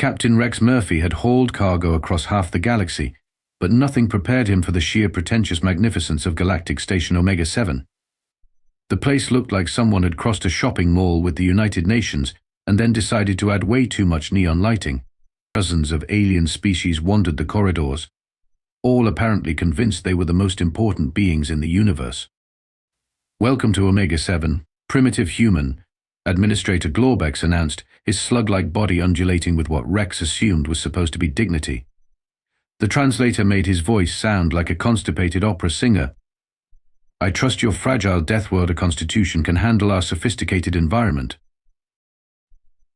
Captain Rex Murphy had hauled cargo across half the galaxy, but nothing prepared him for the sheer pretentious magnificence of Galactic Station Omega-7. The place looked like someone had crossed a shopping mall with the United Nations and then decided to add way too much neon lighting. Dozens of alien species wandered the corridors, all apparently convinced they were the most important beings in the universe. "Welcome to Omega-7, primitive human," Administrator Glorbex announced, his slug-like body undulating with what Rex assumed was supposed to be dignity. The translator made his voice sound like a constipated opera singer. "I trust your fragile Deathworlder constitution can handle our sophisticated environment."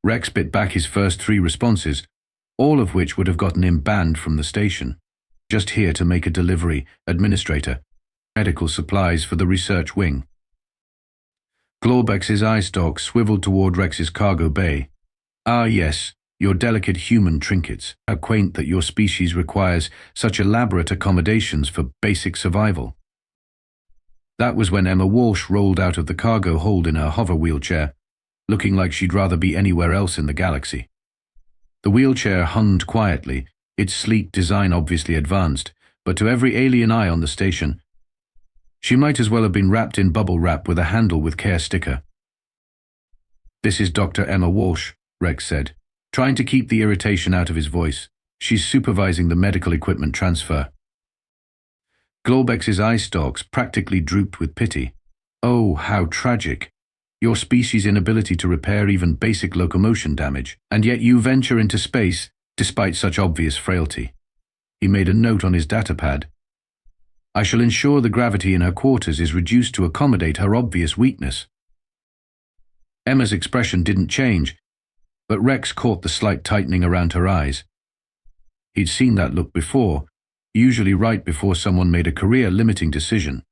Rex bit back his first 3 responses, all of which would have gotten him banned from the station. "Just here to make a delivery, Administrator. Medical supplies for the research wing." Glorbex's eye stalk swiveled toward Rex's cargo bay. "Ah yes, your delicate human trinkets. How quaint that your species requires such elaborate accommodations for basic survival." That was when Emma Walsh rolled out of the cargo hold in her hover wheelchair, looking like she'd rather be anywhere else in the galaxy. The wheelchair hummed quietly, its sleek design obviously advanced, but to every alien eye on the station, she might as well have been wrapped in bubble wrap with a handle with care sticker. "This is Dr. Emma Walsh," Rex said, trying to keep the irritation out of his voice. "She's supervising the medical equipment transfer." Glorbex's eye stalks practically drooped with pity. "Oh, how tragic. Your species' inability to repair even basic locomotion damage, and yet you venture into space despite such obvious frailty." He made a note on his datapad. "I shall ensure the gravity in her quarters is reduced to accommodate her obvious weakness." Emma's expression didn't change, but Rex caught the slight tightening around her eyes. He'd seen that look before, usually right before someone made a career-limiting decision.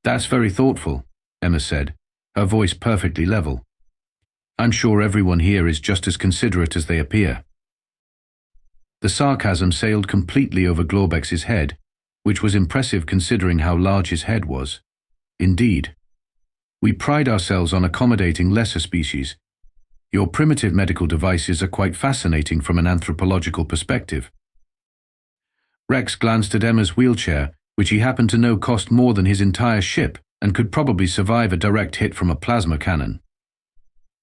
"That's very thoughtful," Emma said, her voice perfectly level. "I'm sure everyone here is just as considerate as they appear." The sarcasm sailed completely over Glorbex's head, which was impressive considering how large his head was. "Indeed. We pride ourselves on accommodating lesser species. Your primitive medical devices are quite fascinating from an anthropological perspective." Rex glanced at Emma's wheelchair, which he happened to know cost more than his entire ship and could probably survive a direct hit from a plasma cannon.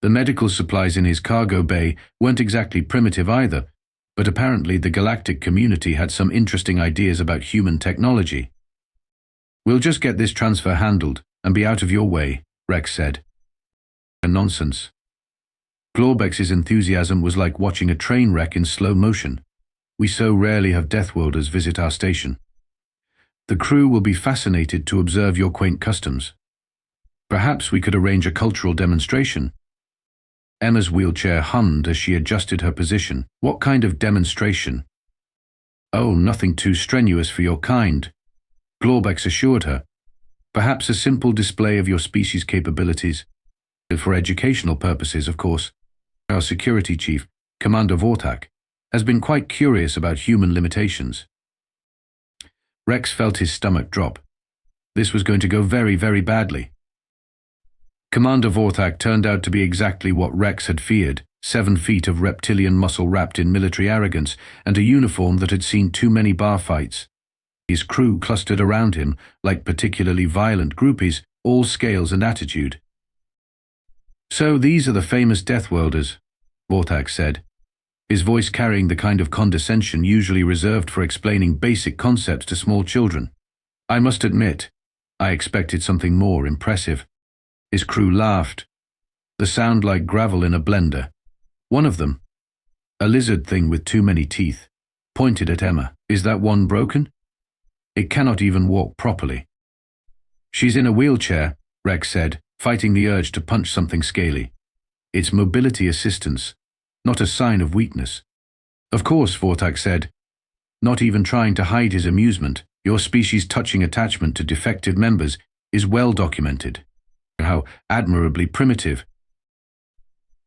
The medical supplies in his cargo bay weren't exactly primitive either, but apparently the galactic community had some interesting ideas about human technology. "We'll just get this transfer handled and be out of your way," Rex said. "Nonsense." Glorbex's enthusiasm was like watching a train wreck in slow motion. "We so rarely have Deathworlders visit our station. The crew will be fascinated to observe your quaint customs. Perhaps we could arrange a cultural demonstration." Emma's wheelchair hummed as she adjusted her position. "What kind of demonstration?" "Oh, nothing too strenuous for your kind," Glorbex assured her. "Perhaps a simple display of your species' capabilities. For educational purposes, of course. Our security chief, Commander Vortak, has been quite curious about human limitations." Rex felt his stomach drop. This was going to go very, very badly. Commander Vortak turned out to be exactly what Rex had feared, 7 feet of reptilian muscle wrapped in military arrogance and a uniform that had seen too many bar fights. His crew clustered around him like particularly violent groupies, all scales and attitude. "So these are the famous Deathworlders," Vortak said, his voice carrying the kind of condescension usually reserved for explaining basic concepts to small children. "I must admit, I expected something more impressive." His crew laughed, the sound like gravel in a blender. One of them, a lizard thing with too many teeth, pointed at Emma. "Is that one broken? It cannot even walk properly." "She's in a wheelchair," Rex said, fighting the urge to punch something scaly. "It's mobility assistance, not a sign of weakness." "Of course," Vortak said, not even trying to hide his amusement. "Your species' touching attachment to defective members is well documented. How admirably primitive."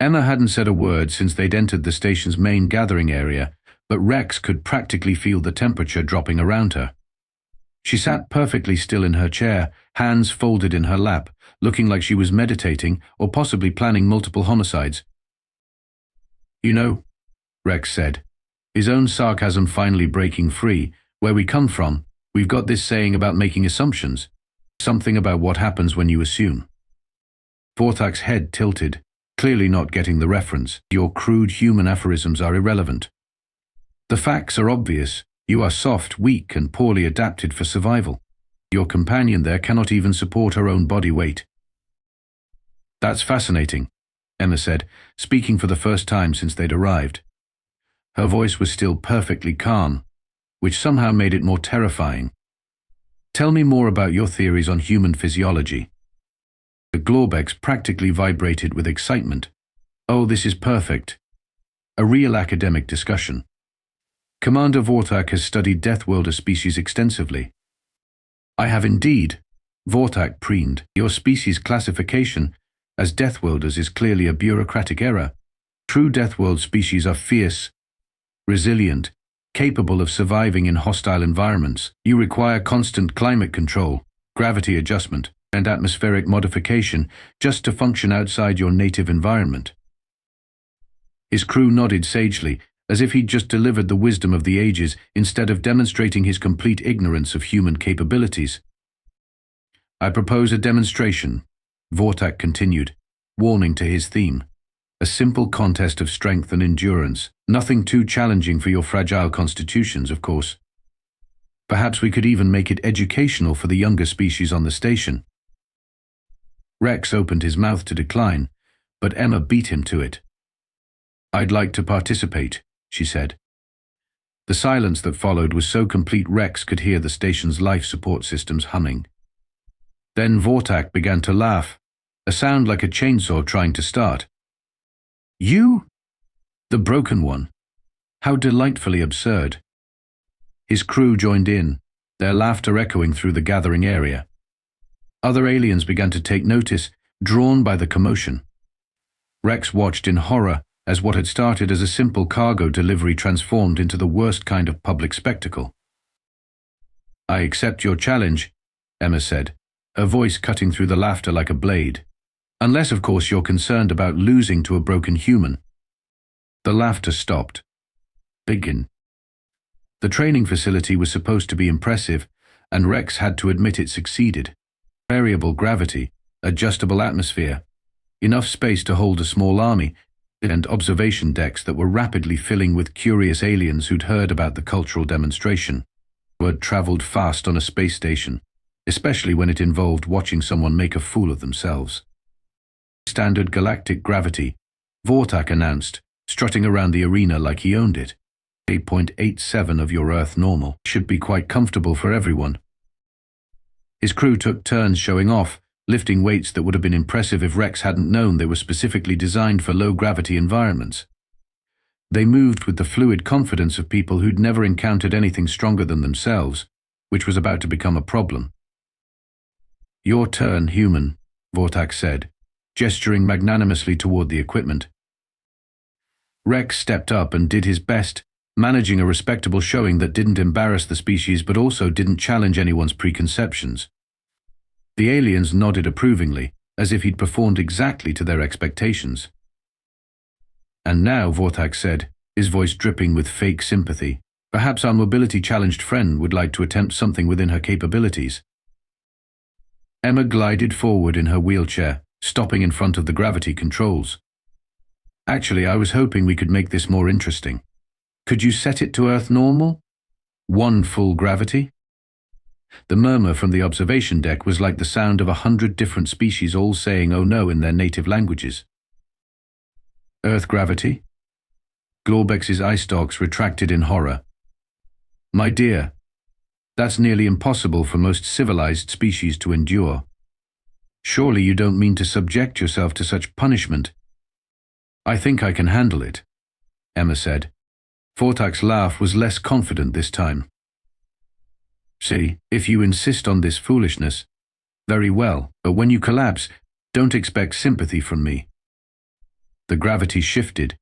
Emma hadn't said a word since they'd entered the station's main gathering area, but Rex could practically feel the temperature dropping around her. She sat perfectly still in her chair, hands folded in her lap, looking like she was meditating or possibly planning multiple homicides. "You know, Rex said, his own sarcasm finally breaking free. Where we come from, we've got this saying about making assumptions. Something about what happens when you assume. Vortak's head tilted, clearly not getting the reference. Your crude human aphorisms are irrelevant. The facts are obvious. You are soft, weak, and poorly adapted for survival. Your companion there cannot even support her own body weight. That's fascinating, Emma said, speaking for the first time since they'd arrived. Her voice was still perfectly calm, which somehow made it more terrifying. Tell me more about your theories on human physiology. The Glorbex practically vibrated with excitement. Oh, this is perfect. A real academic discussion. Commander Vortak has studied Deathworlder species extensively. I have indeed, Vortak preened. Your species classification as Deathworlders is clearly a bureaucratic error. True Deathworld species are fierce, resilient, capable of surviving in hostile environments. You require constant climate control, gravity adjustment, and atmospheric modification just to function outside your native environment. His crew nodded sagely, as if he'd just delivered the wisdom of the ages instead of demonstrating his complete ignorance of human capabilities. I propose a demonstration, Vortak continued, warming to his theme. A simple contest of strength and endurance, nothing too challenging for your fragile constitutions, of course. Perhaps we could even make it educational for the younger species on the station. Rex opened his mouth to decline, but Emma beat him to it. I'd like to participate, she said. The silence that followed was so complete Rex could hear the station's life support systems humming. Then Vortak began to laugh, a sound like a chainsaw trying to start. You? The broken one. How delightfully absurd. His crew joined in, their laughter echoing through the gathering area. Other aliens began to take notice, drawn by the commotion. Rex watched in horror as what had started as a simple cargo delivery transformed into the worst kind of public spectacle. I accept your challenge, Emma said, her voice cutting through the laughter like a blade. Unless, of course, you're concerned about losing to a broken human. The laughter stopped. Begin. The training facility was supposed to be impressive, and Rex had to admit it succeeded. Variable gravity, adjustable atmosphere, enough space to hold a small army, and observation decks that were rapidly filling with curious aliens who'd heard about the cultural demonstration. Word traveled fast on a space station, especially when it involved watching someone make a fool of themselves. Standard galactic gravity, Vortak announced, strutting around the arena like he owned it. 8.87 of your Earth normal should be quite comfortable for everyone. His crew took turns showing off, lifting weights that would have been impressive if Rex hadn't known they were specifically designed for low-gravity environments. They moved with the fluid confidence of people who'd never encountered anything stronger than themselves, which was about to become a problem. Your turn, human, Vortak said, gesturing magnanimously toward the equipment. Rex stepped up and did his best, managing a respectable showing that didn't embarrass the species but also didn't challenge anyone's preconceptions. The aliens nodded approvingly, as if he'd performed exactly to their expectations. And now, Vortak said, his voice dripping with fake sympathy, perhaps our mobility-challenged friend would like to attempt something within her capabilities. Emma glided forward in her wheelchair, stopping in front of the gravity controls. Actually, I was hoping we could make this more interesting. Could you set it to Earth normal? 1 full gravity? The murmur from the observation deck was like the sound of 100 different species all saying oh no in their native languages. Earth gravity? Glorbex's eye stalks retracted in horror. My dear, that's nearly impossible for most civilized species to endure. Surely you don't mean to subject yourself to such punishment. I think I can handle it, Emma said. Vortak's laugh was less confident this time. See, if you insist on this foolishness, very well, but when you collapse, don't expect sympathy from me. The gravity shifted,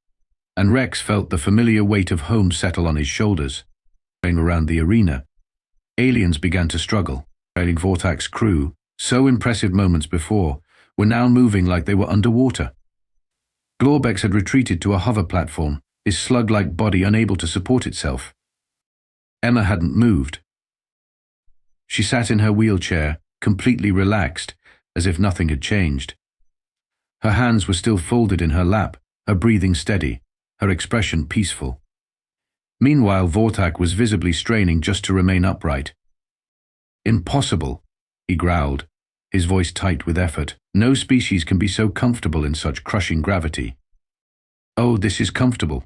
and Rex felt the familiar weight of home settle on his shoulders. Around the arena, aliens began to struggle. Trailing Vortak's crew, so impressive moments before, were now moving like they were underwater. Glorbex had retreated to a hover platform, his slug-like body unable to support itself. Emma hadn't moved. She sat in her wheelchair, completely relaxed, as if nothing had changed. Her hands were still folded in her lap, her breathing steady, her expression peaceful. Meanwhile, Vortak was visibly straining just to remain upright. "Impossible," he growled, his voice tight with effort. "No species can be so comfortable in such crushing gravity." "Oh, this is comfortable,"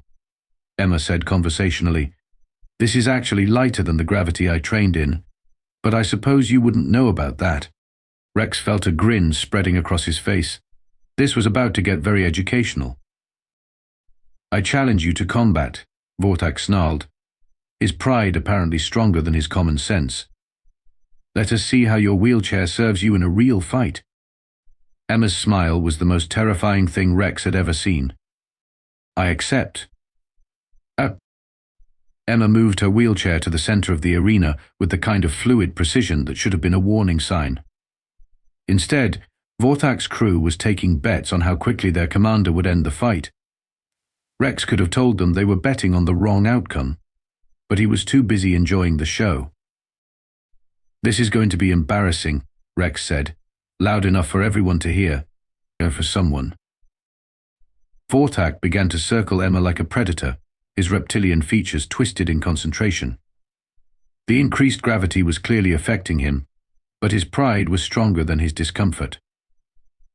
Emma said conversationally. "This is actually lighter than the gravity I trained in, but I suppose you wouldn't know about that." Rex felt a grin spreading across his face. This was about to get very educational. "I challenge you to combat," Vortak snarled, his pride apparently stronger than his common sense. "Let us see how your wheelchair serves you in a real fight." Emma's smile was the most terrifying thing Rex had ever seen. "I accept." Emma moved her wheelchair to the center of the arena with the kind of fluid precision that should have been a warning sign. Instead, Vortak's crew was taking bets on how quickly their commander would end the fight. Rex could have told them they were betting on the wrong outcome, but he was too busy enjoying the show. "This is going to be embarrassing," Rex said, loud enough for everyone to hear, for someone. Vortak began to circle Emma like a predator, his reptilian features twisted in concentration. The increased gravity was clearly affecting him, but his pride was stronger than his discomfort.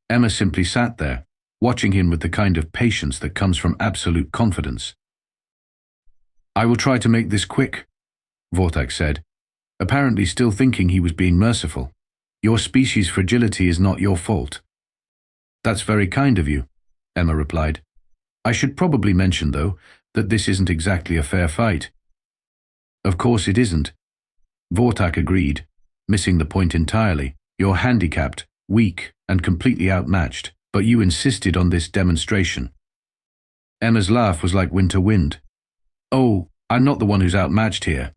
Emma simply sat there, watching him with the kind of patience that comes from absolute confidence. "I will try to make this quick," Vortak said, apparently still thinking he was being merciful. "Your species' fragility is not your fault." "That's very kind of you," Emma replied. "I should probably mention, though, that this isn't exactly a fair fight." "Of course it isn't," Vortak agreed, missing the point entirely. "You're handicapped, weak, and completely outmatched, but you insisted on this demonstration." Emma's laugh was like winter wind. "Oh, I'm not the one who's outmatched here."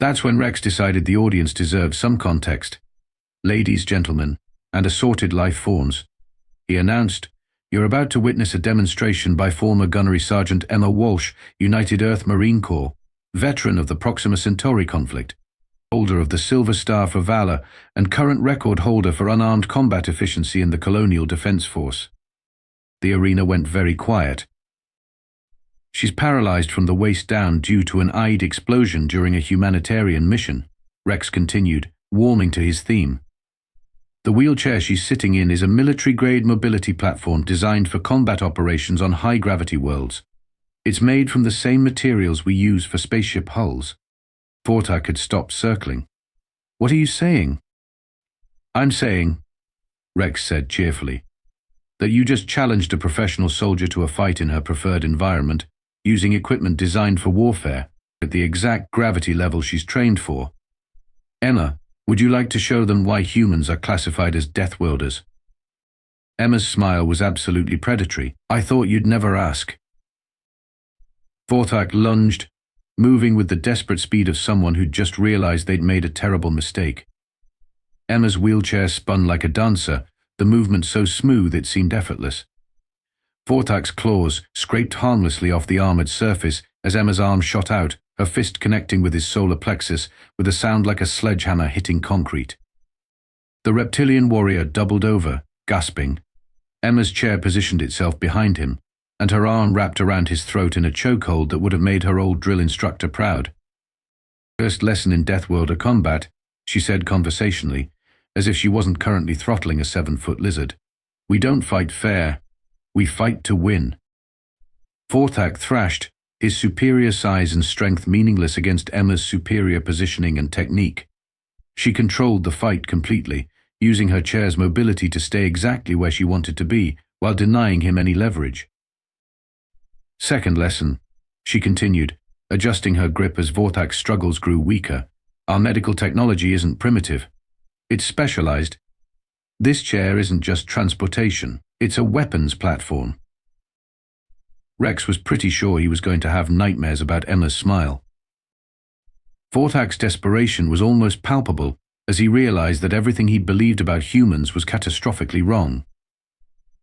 That's when Rex decided the audience deserved some context. "Ladies, gentlemen, and assorted life forms," he announced, "you're about to witness a demonstration by former Gunnery Sergeant Emma Walsh, United Earth Marine Corps, veteran of the Proxima Centauri conflict, holder of the Silver Star for Valor, and current record holder for unarmed combat efficiency in the Colonial Defense Force." The arena went very quiet. "She's paralyzed from the waist down due to an eyed explosion during a humanitarian mission," Rex continued, warming to his theme. "The wheelchair she's sitting in is a military-grade mobility platform designed for combat operations on high-gravity worlds. It's made from the same materials we use for spaceship hulls." Vortak had stopped circling. "What are you saying?" "I'm saying," Rex said cheerfully, "that you just challenged a professional soldier to a fight in her preferred environment, using equipment designed for warfare, at the exact gravity level she's trained for. Emma, would you like to show them why humans are classified as Deathworlders?" Emma's smile was absolutely predatory. "I thought you'd never ask." Vortak lunged, moving with the desperate speed of someone who'd just realized they'd made a terrible mistake. Emma's wheelchair spun like a dancer, the movement so smooth it seemed effortless. Vortak's claws scraped harmlessly off the armored surface as Emma's arm shot out, her fist connecting with his solar plexus, with a sound like a sledgehammer hitting concrete. The reptilian warrior doubled over, gasping. Emma's chair positioned itself behind him, and her arm wrapped around his throat in a chokehold that would have made her old drill instructor proud. "First lesson in Deathworlder combat," she said conversationally, as if she wasn't currently throttling a 7-foot lizard. "We don't fight fair. We fight to win." Vortak thrashed, his superior size and strength meaningless against Emma's superior positioning and technique. She controlled the fight completely, using her chair's mobility to stay exactly where she wanted to be, while denying him any leverage. "Second lesson," she continued, adjusting her grip as Vortak's struggles grew weaker. "Our medical technology isn't primitive. It's specialized. This chair isn't just transportation. It's a weapons platform." Rex was pretty sure he was going to have nightmares about Emma's smile. Vortak's desperation was almost palpable as he realized that everything he'd believed about humans was catastrophically wrong.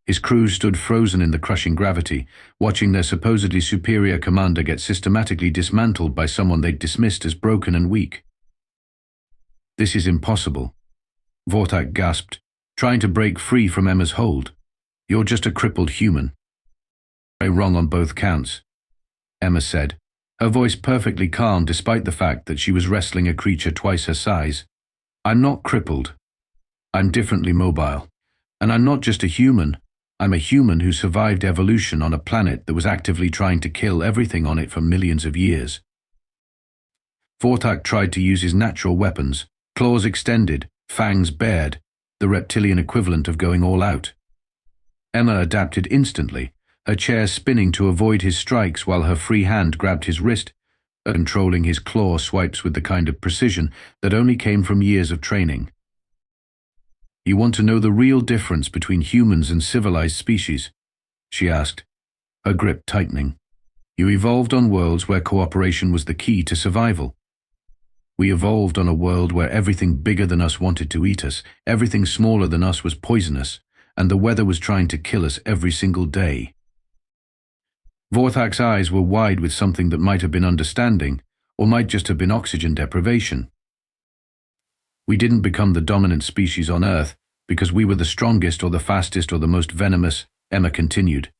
His crew stood frozen in the crushing gravity, watching their supposedly superior commander get systematically dismantled by someone they'd dismissed as broken and weak. "This is impossible," Vortak gasped, trying to break free from Emma's hold. "You're just a crippled human." "You're wrong on both counts," Emma said, her voice perfectly calm despite the fact that she was wrestling a creature twice her size. "I'm not crippled. I'm differently mobile. And I'm not just a human. I'm a human who survived evolution on a planet that was actively trying to kill everything on it for millions of years." Vortak tried to use his natural weapons, claws extended, fangs bared, the reptilian equivalent of going all out. Emma adapted instantly, her chair spinning to avoid his strikes while her free hand grabbed his wrist, controlling his claw swipes with the kind of precision that only came from years of training. "You want to know the real difference between humans and civilized species?" she asked, her grip tightening. "You evolved on worlds where cooperation was the key to survival. We evolved on a world where everything bigger than us wanted to eat us, everything smaller than us was poisonous, and the weather was trying to kill us every single day." Vorthak's eyes were wide with something that might have been understanding, or might just have been oxygen deprivation. "We didn't become the dominant species on Earth because we were the strongest or the fastest or the most venomous," Emma continued.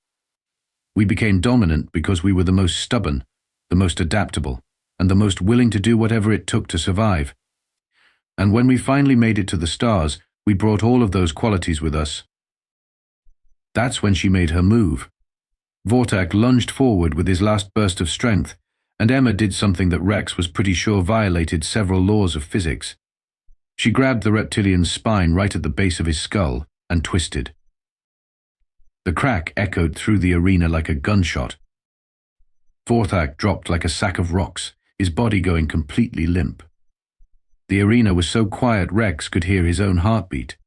"We became dominant because we were the most stubborn, the most adaptable, and the most willing to do whatever it took to survive. And when we finally made it to the stars, we brought all of those qualities with us." That's when she made her move. Vortak lunged forward with his last burst of strength, and Emma did something that Rex was pretty sure violated several laws of physics. She grabbed the reptilian's spine right at the base of his skull and twisted. The crack echoed through the arena like a gunshot. Vortak dropped like a sack of rocks, his body going completely limp. The arena was so quiet Rex could hear his own heartbeat.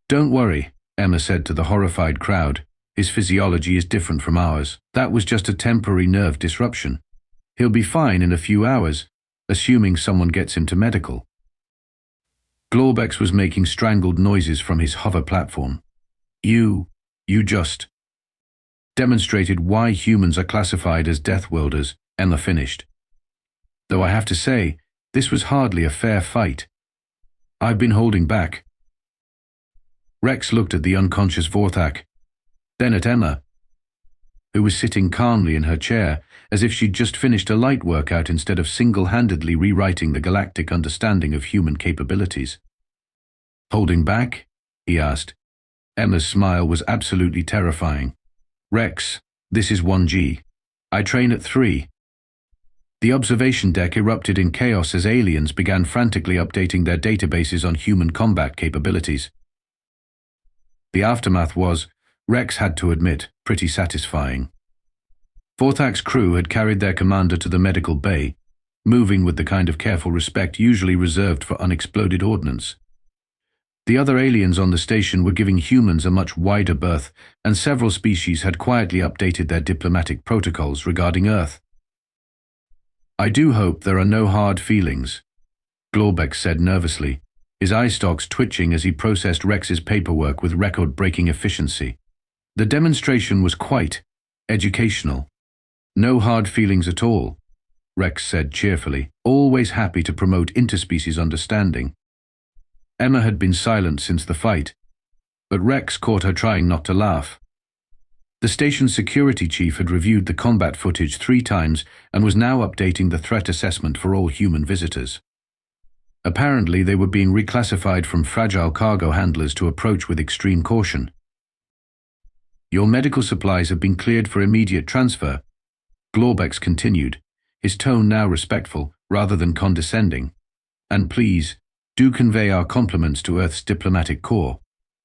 "Don't worry," Emma said to the horrified crowd. "His physiology is different from ours. That was just a temporary nerve disruption. He'll be fine in a few hours, assuming someone gets him to medical." Glorbex was making strangled noises from his hover platform. You just demonstrated why humans are classified as Deathworlders," Emma finished. "Though I have to say, this was hardly a fair fight. I've been holding back." Rex looked at the unconscious Vortak, then at Emma, who was sitting calmly in her chair, as if she'd just finished a light workout instead of single-handedly rewriting the galactic understanding of human capabilities. "Holding back?" he asked. Emma's smile was absolutely terrifying. "Rex, this is 1G. I train at 3. The observation deck erupted in chaos as aliens began frantically updating their databases on human combat capabilities. The aftermath was, Rex had to admit, pretty satisfying. Vortak's crew had carried their commander to the medical bay, moving with the kind of careful respect usually reserved for unexploded ordnance. The other aliens on the station were giving humans a much wider berth, and several species had quietly updated their diplomatic protocols regarding Earth. "I do hope there are no hard feelings," Glorbex said nervously, his eye stalks twitching as he processed Rex's paperwork with record-breaking efficiency. The demonstration was quite educational. "No hard feelings at all," Rex said cheerfully, always happy to promote interspecies understanding. Emma had been silent since the fight, but Rex caught her trying not to laugh. The station's security chief had reviewed the combat footage 3 times and was now updating the threat assessment for all human visitors. Apparently, they were being reclassified from fragile cargo handlers to approach with extreme caution. "Your medical supplies have been cleared for immediate transfer," Glorbex continued, his tone now respectful rather than condescending. "And please, do convey our compliments to Earth's diplomatic corps.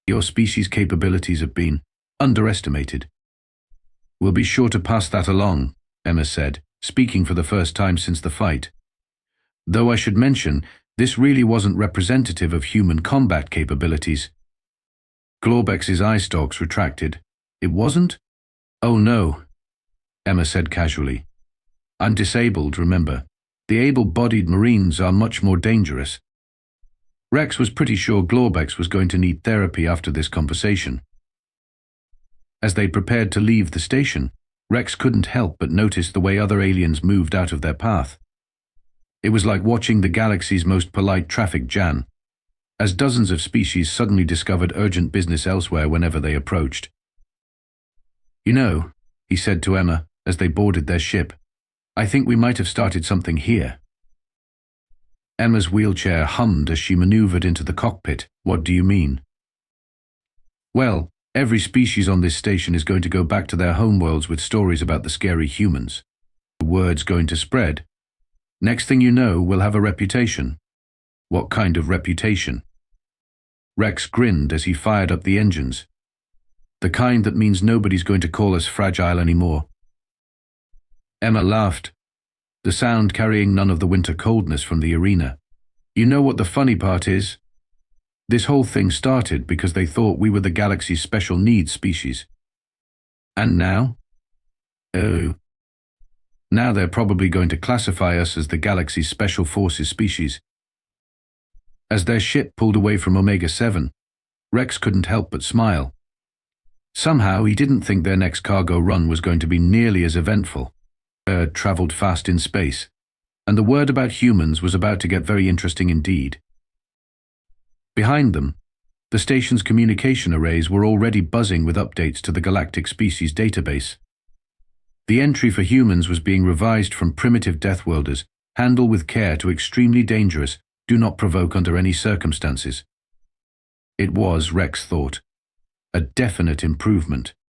Your species' capabilities have been underestimated." "We'll be sure to pass that along," Emma said, speaking for the first time since the fight. "Though I should mention, this really wasn't representative of human combat capabilities." Glorbex's eye stalks retracted. "It wasn't?" "Oh no," Emma said casually. "I'm disabled, remember. The able-bodied Marines are much more dangerous." Rex was pretty sure Glorbex was going to need therapy after this conversation. As they prepared to leave the station, Rex couldn't help but notice the way other aliens moved out of their path. It was like watching the galaxy's most polite traffic jam, as dozens of species suddenly discovered urgent business elsewhere whenever they approached. "You know," he said to Emma as they boarded their ship, "I think we might have started something here." Emma's wheelchair hummed as she maneuvered into the cockpit. "What do you mean?" "Well, every species on this station is going to go back to their homeworlds with stories about the scary humans. The word's going to spread. Next thing you know, we'll have a reputation." "What kind of reputation?" Rex grinned as he fired up the engines. "The kind that means nobody's going to call us fragile anymore." Emma laughed, the sound carrying none of the winter coldness from the arena. "You know what the funny part is? This whole thing started because they thought we were the galaxy's special needs species. And now? Oh. Now they're probably going to classify us as the galaxy's special forces species." As their ship pulled away from Omega-7, Rex couldn't help but smile. Somehow he didn't think their next cargo run was going to be nearly as eventful. Traveled fast in space, and the word about humans was about to get very interesting indeed. Behind them, the station's communication arrays were already buzzing with updates to the Galactic Species database. The entry for humans was being revised from primitive Deathworlders, handle with care, to extremely dangerous, do not provoke under any circumstances. It was, Rex thought, a definite improvement.